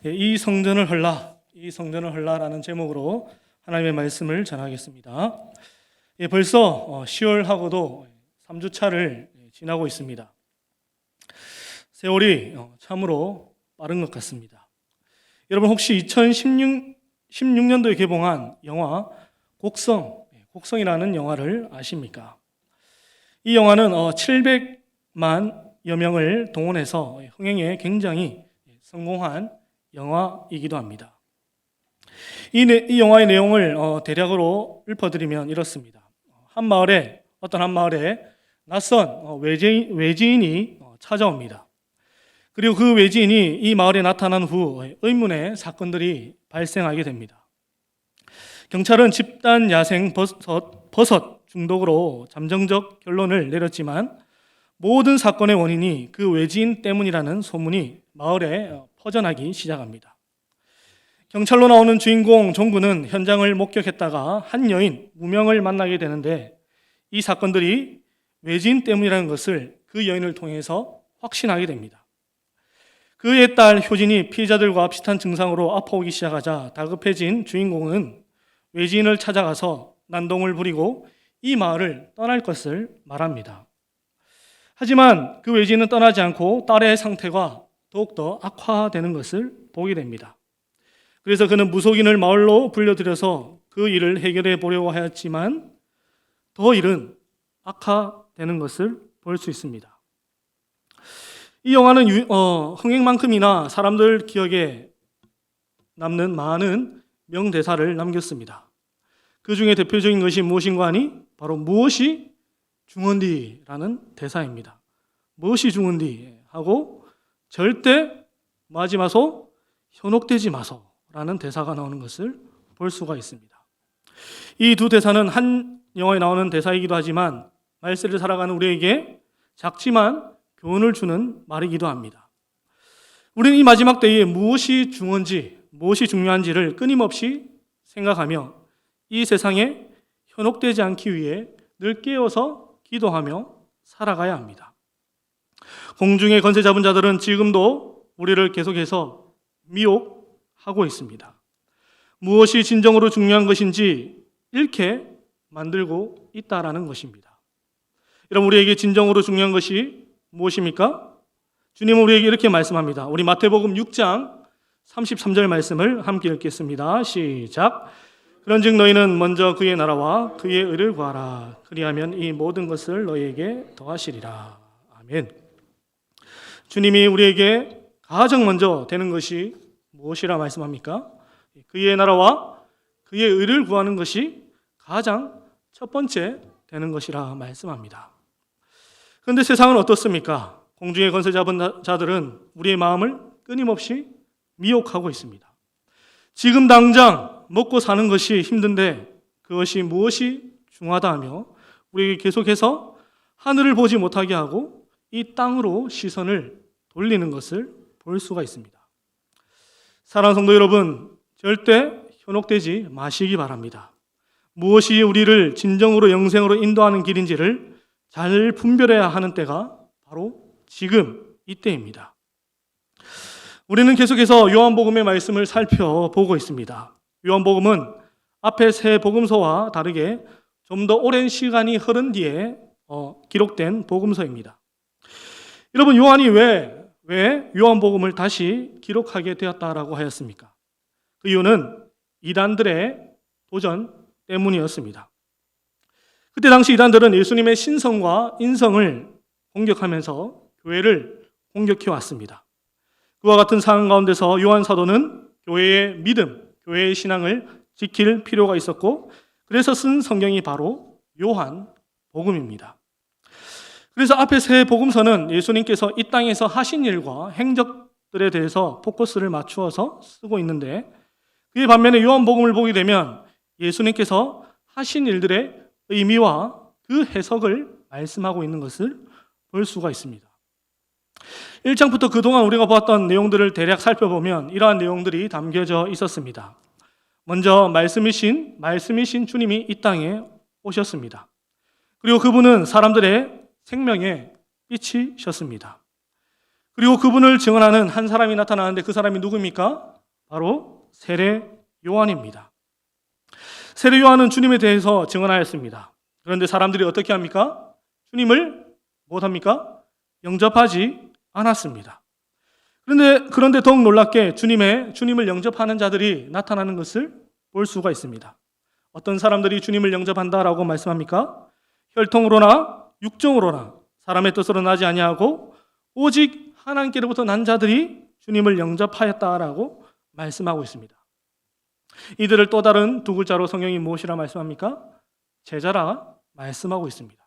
이 성전을 헐라라는 제목으로 하나님의 말씀을 전하겠습니다. 벌써 10월하고도 3주차를 지나고 있습니다. 세월이 참으로 빠른 것 같습니다. 여러분 혹시 2016년도에 개봉한 영화 곡성이라는 영화를 아십니까? 이 영화는 700만여 명을 동원해서 흥행에 굉장히 성공한 영화이기도 합니다. 이 영화의 내용을 대략으로 읊어드리면 이렇습니다. 어떤 한 마을에 낯선 외지인이 찾아옵니다. 그리고 그 외지인이 이 마을에 나타난 후 의문의 사건들이 발생하게 됩니다. 경찰은 집단 야생 버섯 중독으로 잠정적 결론을 내렸지만 모든 사건의 원인이 그 외지인 때문이라는 소문이 마을에 퍼져나기 시작합니다. 경찰로 나오는 주인공 종구는 현장을 목격했다가 한 여인 무명을 만나게 되는데 이 사건들이 외지인 때문이라는 것을 그 여인을 통해서 확신하게 됩니다. 그의 딸 효진이 피해자들과 비슷한 증상으로 아파오기 시작하자 다급해진 주인공은 외지인을 찾아가서 난동을 부리고 이 마을을 떠날 것을 말합니다. 하지만 그 외지인은 떠나지 않고 딸의 상태가 더욱더 악화되는 것을 보게 됩니다. 그래서 그는 무속인을 마을로 불러들여서 그 일을 해결해 보려고 하였지만 더 일은 악화되는 것을 볼 수 있습니다. 이 영화는 흥행만큼이나 사람들 기억에 남는 많은 명대사를 남겼습니다. 그 중에 대표적인 것이 무엇인가 하니 바로 무엇이 중헌디라는 대사입니다. 무엇이 중헌디 하고 절대 마지 마소, 현혹되지 마소라는 대사가 나오는 것을 볼 수가 있습니다. 이 두 대사는 한 영화에 나오는 대사이기도 하지만 말세를 살아가는 우리에게 작지만 교훈을 주는 말이기도 합니다. 우리는 이 마지막 때에 무엇이 중요한지를 끊임없이 생각하며 이 세상에 현혹되지 않기 위해 늘 깨어서 기도하며 살아가야 합니다. 공중의 권세 잡은 자들은 지금도 우리를 계속해서 미혹하고 있습니다. 무엇이 진정으로 중요한 것인지 잃게 만들고 있다라는 것입니다. 여러분, 우리에게 진정으로 중요한 것이 무엇입니까? 주님은 우리에게 이렇게 말씀합니다. 우리 마태복음 6장 33절 말씀을 함께 읽겠습니다. 시작. 그런즉 너희는 먼저 그의 나라와 그의 의를 구하라. 그리하면 이 모든 것을 너희에게 더하시리라. 아멘. 주님이 우리에게 가장 먼저 되는 것이 무엇이라 말씀합니까? 그의 나라와 그의 의를 구하는 것이 가장 첫 번째 되는 것이라 말씀합니다. 그런데 세상은 어떻습니까? 공중의 권세 잡은 자들은 우리의 마음을 끊임없이 미혹하고 있습니다. 지금 당장 먹고 사는 것이 힘든데 그것이 무엇이 중요하다 하며 우리에게 계속해서 하늘을 보지 못하게 하고 이 땅으로 시선을 돌리는 것을 볼 수가 있습니다. 사랑하는 성도 여러분, 절대 현혹되지 마시기 바랍니다. 무엇이 우리를 진정으로 영생으로 인도하는 길인지를 잘 분별해야 하는 때가 바로 지금 이때입니다. 우리는 계속해서 요한복음의 말씀을 살펴보고 있습니다. 요한복음은 앞의 세 복음서와 다르게 좀 더 오랜 시간이 흐른 뒤에 기록된 복음서입니다. 여러분, 요한이 왜 요한복음을 다시 기록하게 되었다라고 하였습니까? 그 이유는 이단들의 도전 때문이었습니다. 그때 당시 이단들은 예수님의 신성과 인성을 공격하면서 교회를 공격해 왔습니다. 그와 같은 상황 가운데서 요한 사도는 교회의 믿음, 교회의 신앙을 지킬 필요가 있었고 그래서 쓴 성경이 바로 요한복음입니다. 그래서 앞에 세 복음서는 예수님께서 이 땅에서 하신 일과 행적들에 대해서 포커스를 맞추어서 쓰고 있는데 그의 반면에 요한복음을 보게 되면 예수님께서 하신 일들의 의미와 그 해석을 말씀하고 있는 것을 볼 수가 있습니다. 1장부터 그동안 우리가 보았던 내용들을 대략 살펴보면 이러한 내용들이 담겨져 있었습니다. 먼저 말씀이신 주님이 이 땅에 오셨습니다. 그리고 그분은 사람들의 생명의 빛이셨습니다. 그리고 그분을 증언하는 한 사람이 나타나는데 그 사람이 누구입니까? 바로 세례 요한입니다. 세례 요한은 주님에 대해서 증언하였습니다. 그런데 사람들이 어떻게 합니까? 주님을 못합니까? 영접하지 않았습니다. 그런데 더욱 놀랍게 주님을 영접하는 자들이 나타나는 것을 볼 수가 있습니다. 어떤 사람들이 주님을 영접한다라고 말씀합니까? 혈통으로나 육정으로나 사람의 뜻으로 나지 아니하고 오직 하나님께로부터 난 자들이 주님을 영접하였다라고 말씀하고 있습니다. 이들을 또 다른 두 글자로 성경이 무엇이라 말씀합니까? 제자라 말씀하고 있습니다.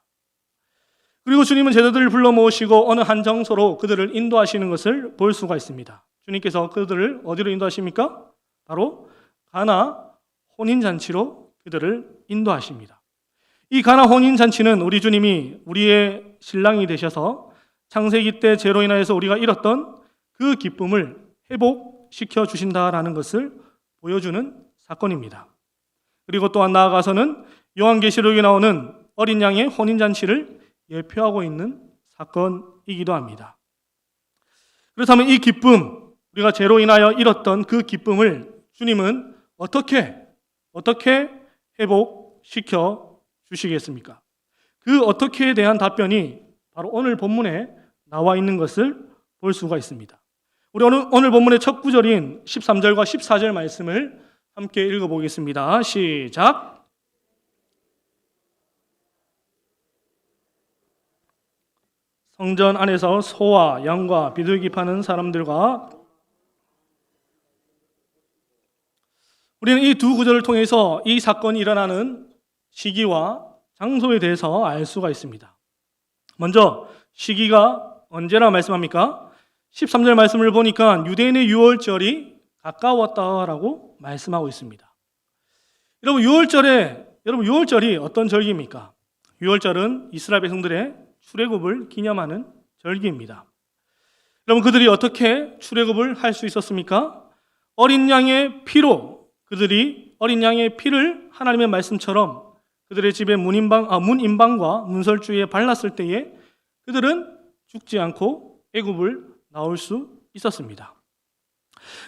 그리고 주님은 제자들을 불러 모으시고 어느 한 장소로 그들을 인도하시는 것을 볼 수가 있습니다. 주님께서 그들을 어디로 인도하십니까? 바로 가나 혼인잔치로 그들을 인도하십니다. 이 가나 혼인잔치는 우리 주님이 우리의 신랑이 되셔서 창세기 때 죄로 인하여서 우리가 잃었던 그 기쁨을 회복시켜 주신다라는 것을 보여주는 사건입니다. 그리고 또한 나아가서는 요한계시록에 나오는 어린 양의 혼인잔치를 예표하고 있는 사건이기도 합니다. 그렇다면 이 기쁨, 우리가 죄로 인하여 잃었던 그 기쁨을 주님은 어떻게 회복시켜 주시겠습니까? 그 어떻게에 대한 답변이 바로 오늘 본문에 나와 있는 것을 볼 수가 있습니다. 우리 오늘 본문의 첫 구절인 13절과 14절 말씀을 함께 읽어보겠습니다. 시작! 성전 안에서 소와 양과 비둘기 파는 사람들과 우리는 이 두 구절을 통해서 이 사건이 일어나는 시기와 장소에 대해서 알 수가 있습니다. 먼저 시기가 언제나 말씀합니까? 13절 말씀을 보니까 유대인의 유월절이 가까웠다라고 말씀하고 있습니다. 여러분 유월절이 어떤 절기입니까? 유월절은 이스라엘 백성들의 출애굽을 기념하는 절기입니다. 여러분 그들이 어떻게 출애굽을 할 수 있었습니까? 어린 양의 피로 그들이 어린 양의 피를 하나님의 말씀처럼 그들의 집에 문인방과 문설주에 발랐을 때에 그들은 죽지 않고 애굽을 나올 수 있었습니다.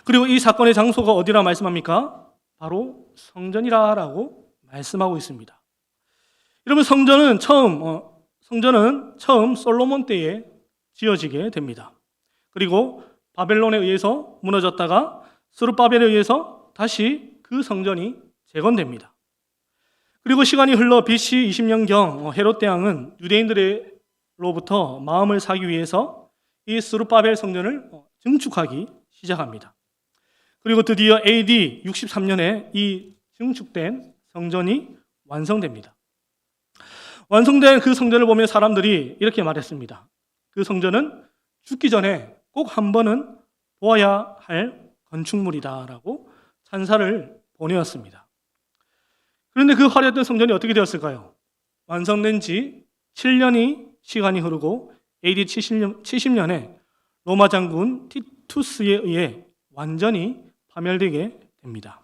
그리고 이 사건의 장소가 어디라 말씀합니까? 바로 성전이라고 말씀하고 있습니다. 여러분 성전은 처음 솔로몬 때에 지어지게 됩니다. 그리고 바벨론에 의해서 무너졌다가 스룹바벨에 의해서 다시 그 성전이 재건됩니다. 그리고 시간이 흘러 BC 20년경 헤롯 대왕은 유대인들로부터 마음을 사기 위해서 이 스룹바벨 성전을 증축하기 시작합니다. 그리고 드디어 AD 63년에 이 증축된 성전이 완성됩니다. 완성된 그 성전을 보면 사람들이 이렇게 말했습니다. 그 성전은 죽기 전에 꼭 한 번은 보아야 할 건축물이다라고 찬사를 보내었습니다. 그런데 그 화려했던 성전이 어떻게 되었을까요? 완성된 지 7년이 시간이 흐르고 AD 70년에 로마 장군 티투스에 의해 완전히 파멸되게 됩니다.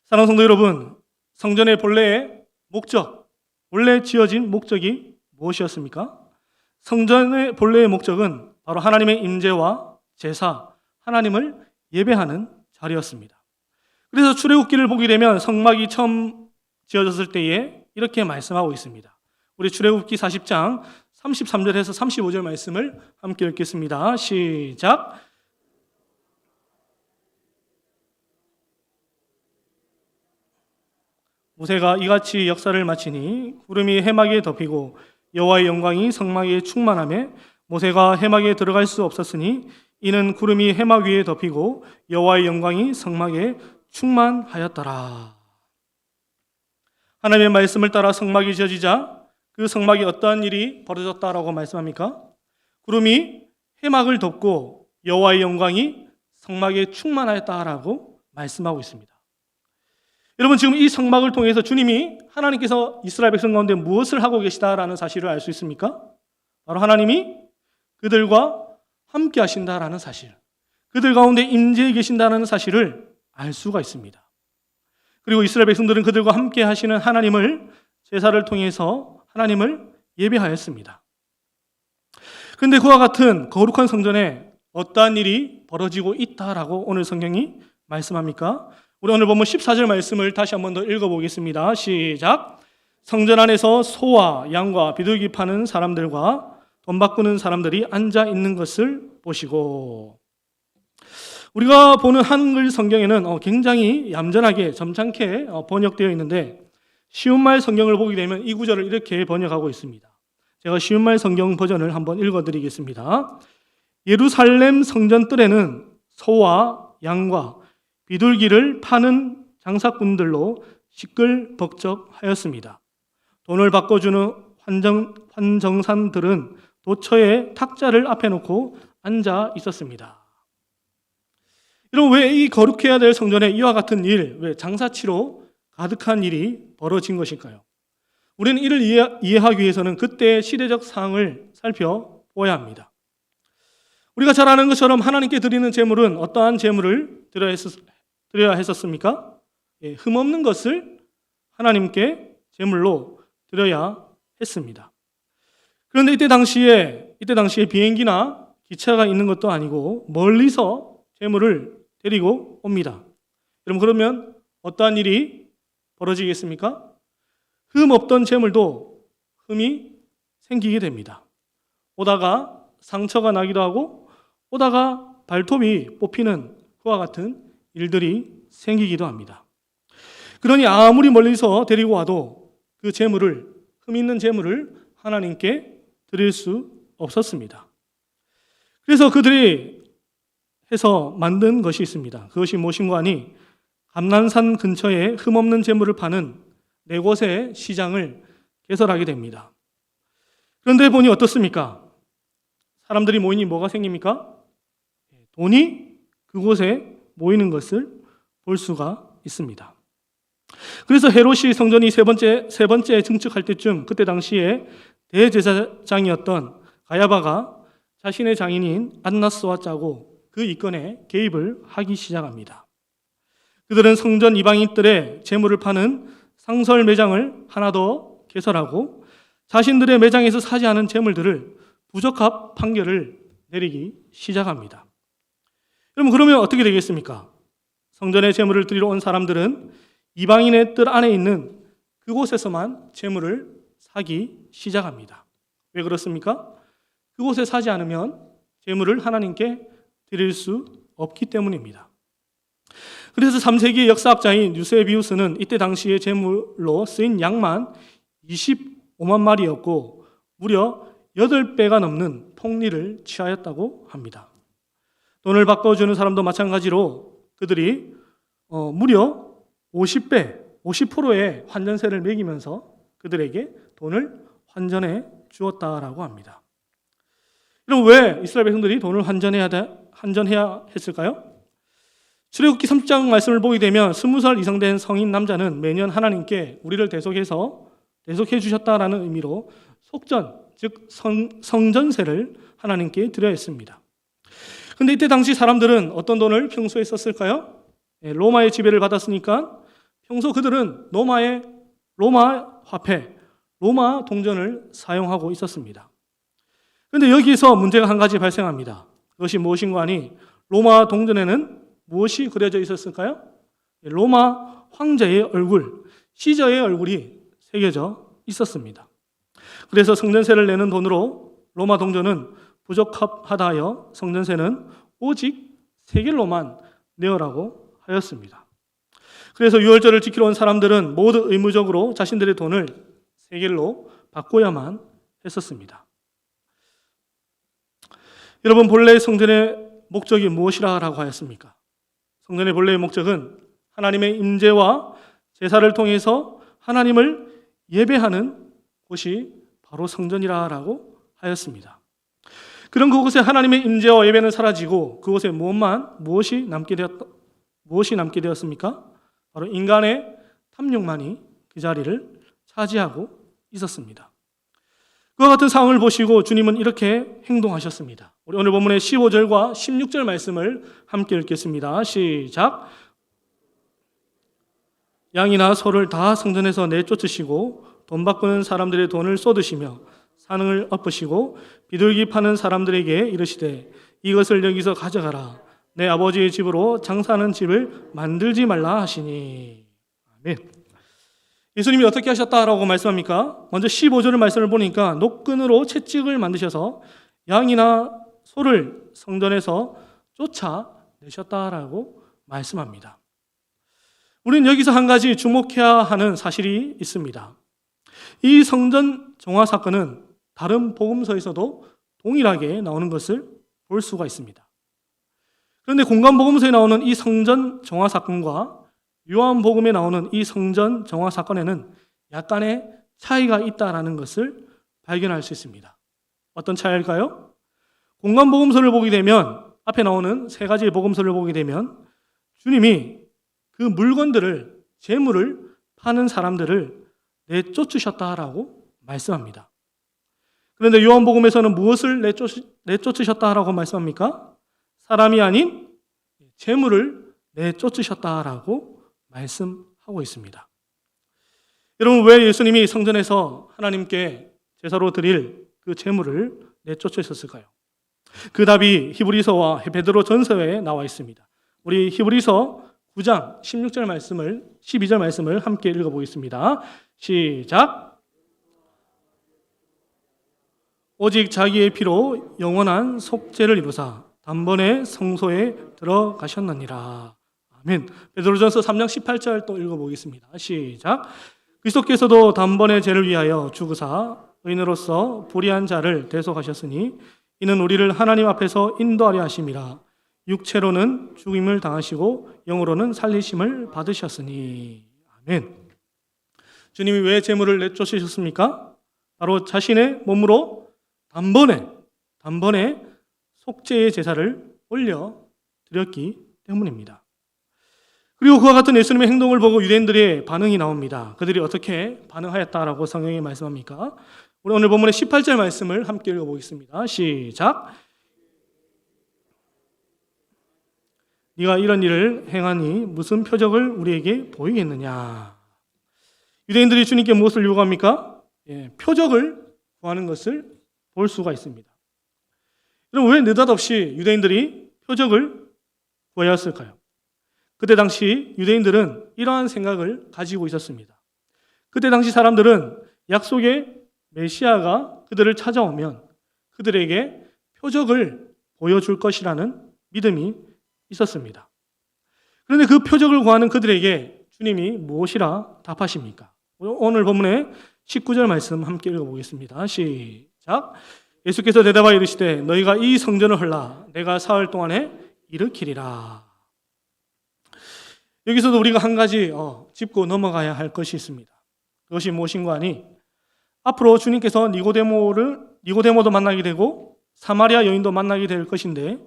사랑하는 성도 여러분, 성전의 원래 지어진 목적이 무엇이었습니까? 성전의 본래의 목적은 바로 하나님의 임재와 제사, 하나님을 예배하는 자리였습니다. 그래서 출애굽기를 보게 되면 성막이 처음 지어졌을 때에 이렇게 말씀하고 있습니다. 우리 출애굽기 40장 33절에서 35절 말씀을 함께 읽겠습니다. 시작! 모세가 이같이 역사를 마치니 구름이 해막에 덮이고 여호와의 영광이 성막에 충만하며 모세가 해막에 들어갈 수 없었으니 이는 구름이 해막 위에 덮이고 여호와의 영광이 성막에 충만하였더라. 하나님의 말씀을 따라 성막이 지어지자 그 성막에 어떠한 일이 벌어졌다라고 말씀합니까? 구름이 해막을 덮고 여호와의 영광이 성막에 충만하였다라고 말씀하고 있습니다. 여러분 지금 이 성막을 통해서 주님이 하나님께서 이스라엘 백성 가운데 무엇을 하고 계시다라는 사실을 알 수 있습니까? 바로 하나님이 그들과 함께 하신다라는 사실, 그들 가운데 임재해 계신다는 사실을 알 수가 있습니다. 그리고 이스라엘 백성들은 그들과 함께 하시는 하나님을 제사를 통해서 하나님을 예배하였습니다. 그런데 그와 같은 거룩한 성전에 어떠한 일이 벌어지고 있다라고 오늘 성경이 말씀합니까? 우리 오늘 본문 14절 말씀을 다시 한 번 더 읽어보겠습니다. 시작. 성전 안에서 소와 양과 비둘기 파는 사람들과 돈 바꾸는 사람들이 앉아 있는 것을 보시고. 우리가 보는 한글 성경에는 굉장히 얌전하게 점잖게 번역되어 있는데 쉬운 말 성경을 보게 되면 이 구절을 이렇게 번역하고 있습니다. 제가 쉬운 말 성경 버전을 한번 읽어드리겠습니다. 예루살렘 성전 뜰에는 소와 양과 비둘기를 파는 장사꾼들로 시끌벅적하였습니다. 돈을 바꿔주는 환정산들은 도처에 탁자를 앞에 놓고 앉아 있었습니다. 여러분, 왜 이 거룩해야 될 성전에 이와 같은 일, 왜 장사치로 가득한 일이 벌어진 것일까요? 우리는 이를 이해하기 위해서는 그때의 시대적 상황을 살펴보아야 합니다. 우리가 잘 아는 것처럼 하나님께 드리는 제물은 어떠한 제물을 드려야 했었습니까? 흠없는 것을 하나님께 제물로 드려야 했습니다. 그런데 이때 당시에 비행기나 기차가 있는 것도 아니고 멀리서 제물을 데리고 옵니다. 여러분, 그러면 어떠한 일이 벌어지겠습니까? 흠 없던 제물도 흠이 생기게 됩니다. 오다가 상처가 나기도 하고 오다가 발톱이 뽑히는 그와 같은 일들이 생기기도 합니다. 그러니 아무리 멀리서 데리고 와도 그 제물을, 흠 있는 제물을 하나님께 드릴 수 없었습니다. 그래서 그들이 해서 만든 것이 있습니다. 그것이 무엇인가 하니 감난산 근처에 흠없는 제물을 파는 네 곳의 시장을 개설하게 됩니다. 그런데 보니 어떻습니까? 사람들이 모이니 뭐가 생깁니까? 돈이 그곳에 모이는 것을 볼 수가 있습니다. 그래서 헤롯이 성전이 세 번째 증축할 때쯤, 그때 당시에 대제사장이었던 가야바가 자신의 장인인 안나스와 짜고 그 이권에 개입을 하기 시작합니다. 그들은 성전 이방인들의 제물을 파는 상설 매장을 하나 더 개설하고 자신들의 매장에서 사지 않은 제물들을 부적합 판결을 내리기 시작합니다. 여러분, 그러면 어떻게 되겠습니까? 성전에 제물을 드리러 온 사람들은 이방인의 뜰 안에 있는 그곳에서만 제물을 사기 시작합니다. 왜 그렇습니까? 그곳에 사지 않으면 제물을 하나님께 드릴 수 없기 때문입니다. 그래서 3세기의 역사학자인 유세비우스는 이때 당시의 제물로 쓰인 양만 25만 마리였고 무려 8배가 넘는 폭리를 취하였다고 합니다. 돈을 바꿔주는 사람도 마찬가지로 그들이 무려 50%의 환전세를 매기면서 그들에게 돈을 환전해 주었다라고 합니다. 그럼 왜 이스라엘 백성들이 돈을 환전해야 했을까요? 출애굽기 30장 말씀을 보게 되면 20살 이상 된 성인 남자는 매년 하나님께 우리를 대속해 주셨다라는 의미로 속전, 즉 성전세를 하나님께 드려야 했습니다. 그런데 이때 당시 사람들은 어떤 돈을 평소에 썼을까요? 로마의 지배를 받았으니까 평소 그들은 로마 화폐, 로마 동전을 사용하고 있었습니다. 그런데 여기서 문제가 한 가지 발생합니다. 그것이 무엇인가 하니 로마 동전에는 무엇이 그려져 있었을까요? 로마 황제의 얼굴, 시저의 얼굴이 새겨져 있었습니다. 그래서 성전세를 내는 돈으로 로마 동전은 부적합하다 하여 성전세는 오직 세겔로만 내어라고 하였습니다. 그래서 유월절을 지키러 온 사람들은 모두 의무적으로 자신들의 돈을 세겔로 바꿔야만 했었습니다. 여러분, 본래 성전의 목적이 무엇이라고 하였습니까? 성전의 본래의 목적은 하나님의 임재와 제사를 통해서 하나님을 예배하는 곳이 바로 성전이라고 하였습니다. 그런 그곳에 하나님의 임재와 예배는 사라지고 그곳에 무엇이 남게 되었습니까? 바로 인간의 탐욕만이 그 자리를 차지하고 있었습니다. 그와 같은 상황을 보시고 주님은 이렇게 행동하셨습니다. 우리 오늘 본문의 15절과 16절 말씀을 함께 읽겠습니다. 시작. 양이나 소를 다 성전에서 내쫓으시고 돈 바꾸는 사람들의 돈을 쏟으시며 산을 엎으시고 비둘기 파는 사람들에게 이르시되 이것을 여기서 가져가라. 내 아버지의 집으로 장사하는 집을 만들지 말라 하시니. 아멘. 예수님이 어떻게 하셨다라고 말씀합니까? 먼저 15절 말씀을 보니까 노끈으로 채찍을 만드셔서 양이나 소를 성전에서 쫓아내셨다라고 말씀합니다. 우리는 여기서 한 가지 주목해야 하는 사실이 있습니다. 이 성전 정화 사건은 다른 복음서에서도 동일하게 나오는 것을 볼 수가 있습니다. 그런데 공관복음서에 나오는 이 성전 정화 사건과 요한복음에 나오는 이 성전 정화 사건에는 약간의 차이가 있다는 것을 발견할 수 있습니다. 어떤 차이일까요? 공관복음서를 보게 되면 앞에 나오는 세 가지의 복음서를 보게 되면 주님이 그 물건들을, 재물을 파는 사람들을 내쫓으셨다라고 말씀합니다. 그런데 요한복음에서는 무엇을 내쫓으셨다라고 말씀합니까? 사람이 아닌 재물을 내쫓으셨다라고 말씀하고 있습니다. 여러분, 왜 예수님이 성전에서 하나님께 제사로 드릴 그 재물을 내쫓으셨을까요? 그 답이 히브리서와 베드로 전서에 나와 있습니다. 우리 히브리서 9장 16절 말씀을 12절 말씀을 함께 읽어보겠습니다. 시작. 오직 자기의 피로 영원한 속죄를 이루사 단번에 성소에 들어가셨느니라. 아멘. 베드로전서 3장 18절 또 읽어보겠습니다. 시작. 그리스도께서도 단번에 죄를 위하여 죽으사 의인으로서 불의한 자를 대속하셨으니 이는 우리를 하나님 앞에서 인도하려 하심이라. 육체로는 죽임을 당하시고 영으로는 살리심을 받으셨으니. 아멘. 주님이 왜 재물을 내쫓으셨습니까? 바로 자신의 몸으로 단번에 속죄의 제사를 올려드렸기 때문입니다. 그리고 그와 같은 예수님의 행동을 보고 유대인들의 반응이 나옵니다. 그들이 어떻게 반응하였다라고 성경이 말씀합니까? 우리 오늘 본문의 18절 말씀을 함께 읽어보겠습니다. 시작. 네가 이런 일을 행하니 무슨 표적을 우리에게 보이겠느냐. 유대인들이 주님께 무엇을 요구합니까? 표적을 구하는 것을 볼 수가 있습니다. 그럼 왜 느닷없이 유대인들이 표적을 구해야 했을까요? 그때 당시 유대인들은 이러한 생각을 가지고 있었습니다. 그때 당시 사람들은 약속의 메시아가 그들을 찾아오면 그들에게 표적을 보여줄 것이라는 믿음이 있었습니다. 그런데 그 표적을 구하는 그들에게 주님이 무엇이라 답하십니까? 오늘 본문의 19절 말씀 함께 읽어보겠습니다. 시작. 예수께서 대답하여 이르시되 너희가 이 성전을 헐라 내가 사흘 동안에 일으키리라. 여기서도 우리가 한 가지 짚고 넘어가야 할 것이 있습니다. 그것이 무엇인가 하니 앞으로 주님께서 니고데모도 만나게 되고 사마리아 여인도 만나게 될 것인데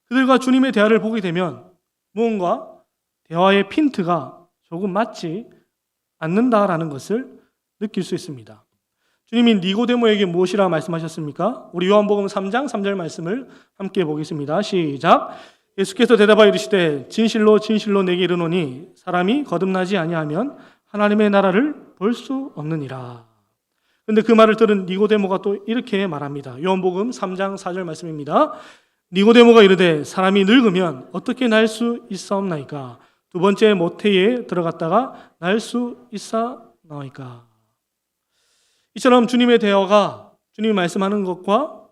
그들과 주님의 대화를 보게 되면 무언가 대화의 핀트가 조금 맞지 않는다라는 것을 느낄 수 있습니다. 주님이 니고데모에게 무엇이라 말씀하셨습니까? 우리 요한복음 3장 3절 말씀을 함께 보겠습니다. 시작. 예수께서 대답하여 이르시되 진실로 진실로 내게 이르노니 사람이 거듭나지 아니하면 하나님의 나라를 볼 수 없느니라. 그런데 그 말을 들은 니고데모가 또 이렇게 말합니다. 요한복음 3장 4절 말씀입니다. 니고데모가 이르되 사람이 늙으면 어떻게 날 수 있사옵나이까? 두 번째 모태에 들어갔다가 날 수 있사나이까? 이처럼 주님의 대화가 주님이 말씀하는 것과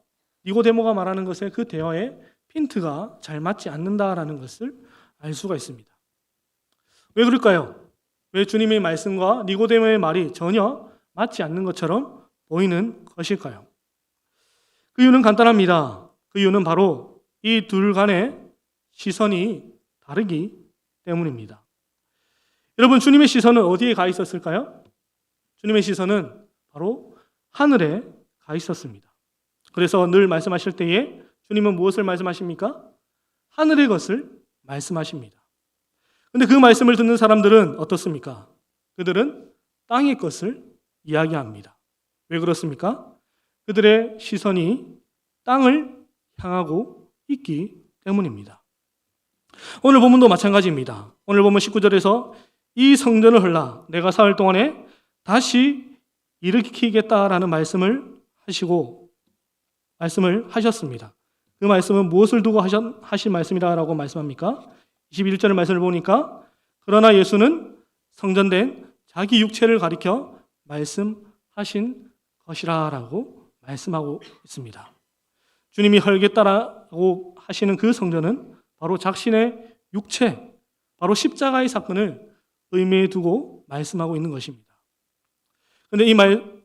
니고데모가 말하는 것의 그 대화의 핀트가 잘 맞지 않는다라는 것을 알 수가 있습니다. 왜 그럴까요? 왜 주님의 말씀과 니고데모의 말이 전혀 맞지 않는 것처럼 보이는 것일까요? 그 이유는 간단합니다. 그 이유는 바로 이 둘 간의 시선이 다르기 때문입니다. 여러분, 주님의 시선은 어디에 가 있었을까요? 주님의 시선은 바로 하늘에 가 있었습니다. 그래서 늘 말씀하실 때에 주님은 무엇을 말씀하십니까? 하늘의 것을 말씀하십니다. 그런데 그 말씀을 듣는 사람들은 어떻습니까? 그들은 땅의 것을 이야기합니다. 왜 그렇습니까? 그들의 시선이 땅을 향하고 있기 때문입니다. 오늘 본문도 마찬가지입니다. 오늘 본문 19절에서 이 성전을 헐라 내가 사흘 동안에 다시 일으키겠다라는 말씀을 하셨습니다. 그 말씀은 무엇을 두고 하신 말씀이라고 말씀합니까? 21절 말씀을 보니까 그러나 예수는 성전된 자기 육체를 가리켜 말씀하신 것이라 라고 말씀하고 있습니다. 주님이 헐겠다라고 하시는 그 성전은 바로 자신의 육체, 바로 십자가의 사건을 의미해 두고 말씀하고 있는 것입니다. 그런데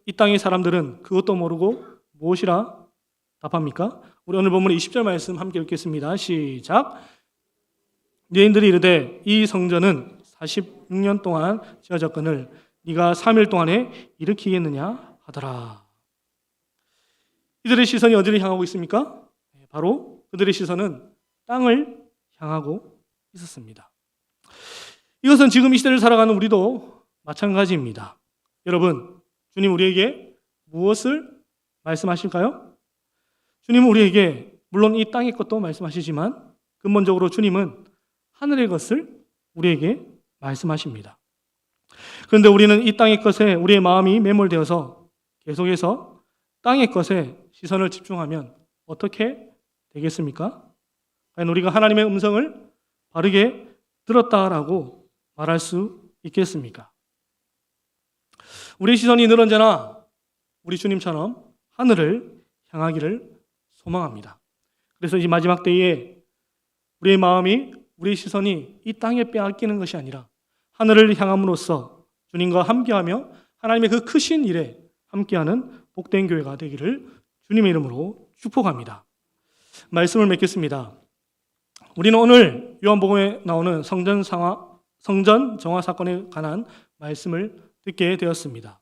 이 땅의 사람들은 그것도 모르고 무엇이라 답합니까? 우리 오늘 본문의 20절 말씀 함께 읽겠습니다. 시작. 유대인들이 이르되 이 성전은 46년 동안 지어졌거늘 네가 3일 동안에 일으키겠느냐 하더라. 이들의 시선이 어디를 향하고 있습니까? 바로 그들의 시선은 땅을 향하고 있었습니다. 이것은 지금 이 시대를 살아가는 우리도 마찬가지입니다. 여러분, 주님 우리에게 무엇을 말씀하실까요? 주님은 우리에게 물론 이 땅의 것도 말씀하시지만 근본적으로 주님은 하늘의 것을 우리에게 말씀하십니다. 그런데 우리는 이 땅의 것에 우리의 마음이 매몰되어서 계속해서 땅의 것에 시선을 집중하면 어떻게 되겠습니까? 과연 우리가 하나님의 음성을 바르게 들었다라고 말할 수 있겠습니까? 우리의 시선이 늘 언제나 우리 주님처럼 하늘을 향하기를 소망합니다. 그래서 이 마지막 때에 우리의 마음이, 우리의 시선이 이 땅에 빼앗기는 것이 아니라 하늘을 향함으로써 주님과 함께하며 하나님의 그 크신 일에 함께하는 복된 교회가 되기를 주님의 이름으로 축복합니다. 말씀을 맺겠습니다. 우리는 오늘 요한복음에 나오는 성전 정화 사건에 관한 말씀을 듣게 되었습니다.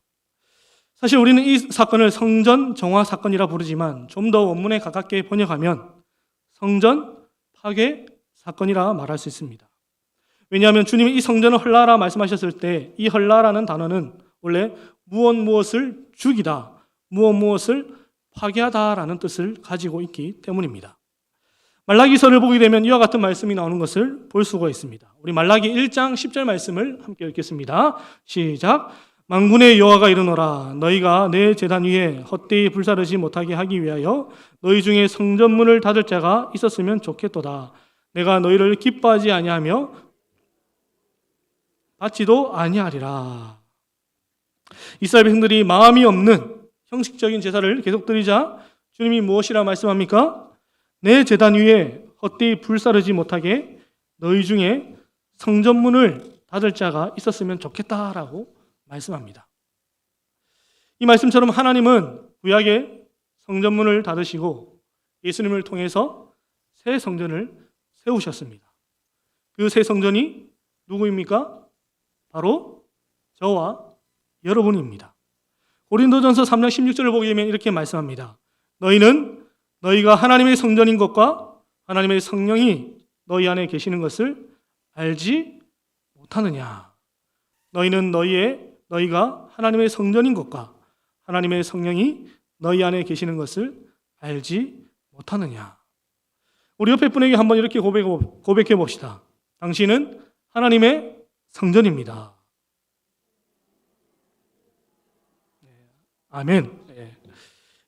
사실 우리는 이 사건을 성전 정화 사건이라 부르지만 좀 더 원문에 가깝게 번역하면 성전 파괴 사건이라 말할 수 있습니다. 왜냐하면 주님이 이 성전을 헐라라 말씀하셨을 때 이 헐라라는 단어는 원래 무엇을 죽이다, 무엇을 파괴하다라는 뜻을 가지고 있기 때문입니다. 말라기서를 보게 되면 이와 같은 말씀이 나오는 것을 볼 수가 있습니다. 우리 말라기 1장 10절 말씀을 함께 읽겠습니다. 시작. 만군의 여호와가 이르노라 너희가 내 제단 위에 헛되이 불사르지 못하게 하기 위하여 너희 중에 성전문을 닫을 자가 있었으면 좋겠도다. 내가 너희를 기뻐하지 아니하며 받지도 아니하리라. 이스라엘 백성들이 마음이 없는 형식적인 제사를 계속 드리자 주님이 무엇이라 말씀합니까? 내 제단 위에 헛되이 불사르지 못하게 너희 중에 성전문을 닫을 자가 있었으면 좋겠다라고 말씀합니다. 이 말씀처럼 하나님은 구약의 성전문을 닫으시고 예수님을 통해서 새 성전을 세우셨습니다. 그 새 성전이 누구입니까? 바로 저와 여러분입니다. 고린도전서 3장 16절을 보게 되면 이렇게 말씀합니다. 너희는 너희가 하나님의 성전인 것과 하나님의 성령이 너희 안에 계시는 것을 알지 못하느냐. 너희는 너희가 하나님의 성전인 것과 하나님의 성령이 너희 안에 계시는 것을 알지 못하느냐. 우리 옆에 분에게 한번 이렇게 고백해 봅시다. 당신은 하나님의 성전입니다. 아멘. 네.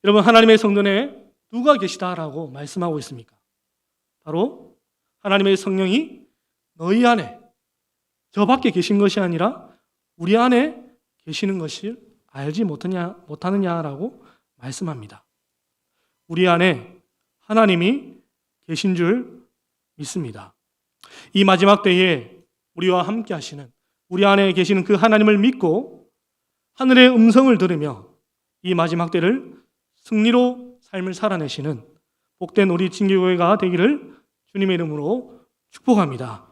여러분, 하나님의 성전에 누가 계시다라고 말씀하고 있습니까? 바로 하나님의 성령이 너희 안에, 저 밖에 계신 것이 아니라 우리 안에 계시는 것을 알지 못하느냐라고 말씀합니다. 우리 안에 하나님이 계신 줄 믿습니다. 이 마지막 때에 우리와 함께 하시는, 우리 안에 계시는 그 하나님을 믿고 하늘의 음성을 들으며 이 마지막 때를 승리로 삶을 살아내시는 복된 우리 진교회가 되기를 주님의 이름으로 축복합니다.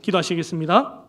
기도하시겠습니다.